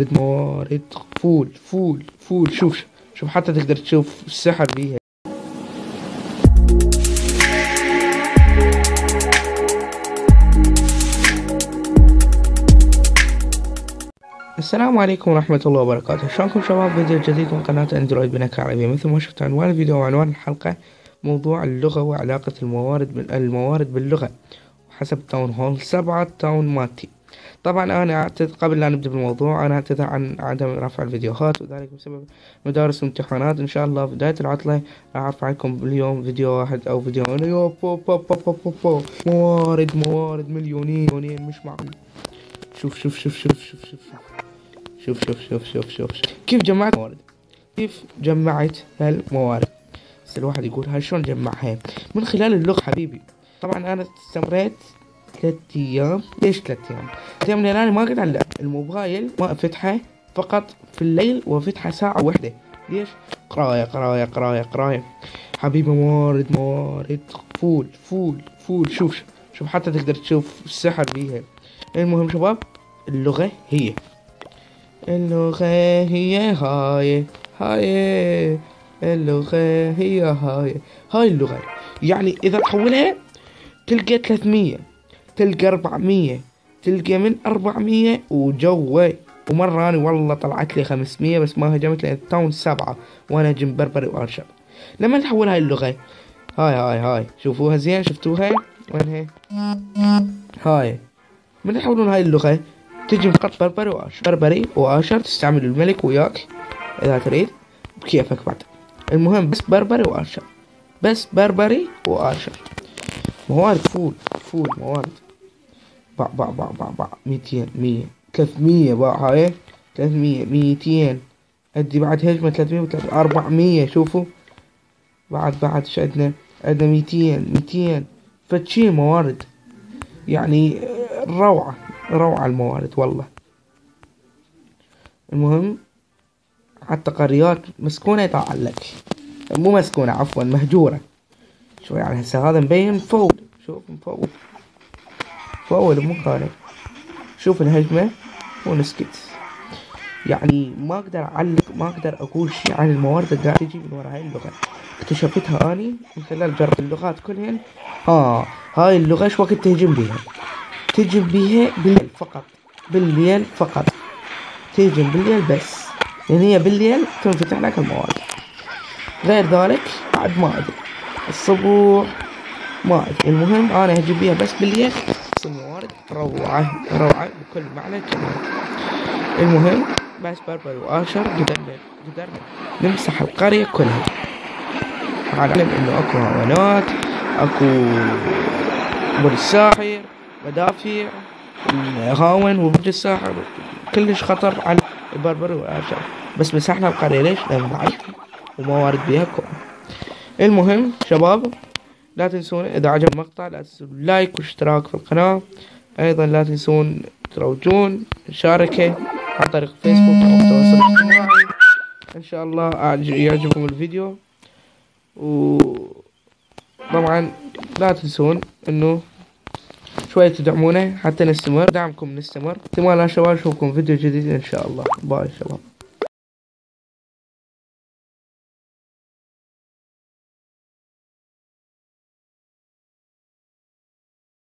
موارد فول فول فول. شوف حتى تقدر تشوف السحر بيها. السلام عليكم ورحمة الله وبركاته. شلونكم شباب؟ فيديو جديد من قناة اندرويد بنكهة عربية. مثل ما شفت عنوان الفيديو وعنوان الحلقة، موضوع اللغة وعلاقة الموارد باللغة حسب تاون هول 7 تاون ماتي. طبعا انا قبل لا نبدأ بالموضوع انا اعتذر عن عدم رفع الفيديوهات، وذلك بسبب مدارس وامتحانات. ان شاء الله في بداية العطلة راح ارفع لكم باليوم فيديو واحد او فيديوين. موارد مليونين مش معقول. شوف كيف جمعت موارد، كيف جمعت هالموارد. بس الواحد يقول هاي شلون جمعها؟ من خلال اللغة حبيبي. طبعا انا استمريت 3 ايام. ليش 3 ايام؟ 3 ايام لان انا ما قد على الموبايل، ما افتحه فقط في الليل وافتحه ساعة واحدة. ليش؟ قراية حبيبي. موارد فول. شوف حتى تقدر تشوف السحر بيها. المهم شباب، اللغة هي هاي اللغة هي هاي اللغة. يعني إذا تحولها تلقى 300، تلقى 400، تلقى من 400 وجوه. ومرة أنا والله طلعت لي 500 بس ما هجمت لأن التاون 7 وأنا هجم بربري وأرشب. لما تحول هاي اللغة هاي شوفوها زين، شفتوها وينها؟ هاي من يحولون هاي اللغة تجي فقط بربري وآشر تستعمل الملك وياك إذا تريد بكيفك بعد. المهم بس بربري وآشر. موارد فول موارد. باع 200 100 300 باع هاي 300 200 ادي بعد هجمة 300 400. شوفوا بعد شو عندنا 200 فتشي موارد. يعني روعة الموارد والله. المهم حتى قريات مسكونة يطلع لك، مو مسكونة عفوا مهجورة شوي. يعني هسه هذا مبين فول. شوف فول مو خالي. شوف الهجمة ونسكت. يعني ما اقدر اقول شي عن الموارد اللي قاعد تجي من ورا هاي اللغة. اكتشفتها اني من خلال جرب اللغات كلهن. هاي اللغة شو وقت تهجم بيها بالليل فقط. تهجم بالليل بس، لان هي بالليل تنفتح لك الموارد. غير ذلك بعد ما ادري الصبح ما ادري. المهم انا هجم بيها بس بالليل. الموارد روعة بكل معنى الكلمة. المهم بس بربر وآشر قدرنا نمسح القرية كلها. علم انه اكو هوانات، اكو برج الساحر، مدافع، هاون وبرج الساحر كلش خطر على البربر والآشر. بس مسحنا القرية. ليش؟ لأن ضعيف وموارد بيها كون. المهم شباب، لا تنسون إذا عجب المقطع لا تنسون لايك واشتراك في القناة. أيضا لا تنسون تروجون مشاركة عن طريق فيسبوك أو التواصل الاجتماعي. إن شاء الله يعجبكم الفيديو. وطبعا لا تنسون إنه شوية تدعمونا حتى نستمر. دعمكم نستمر. احتمال يا شباب نشوفكم فيديو جديد إن شاء الله. باي شباب.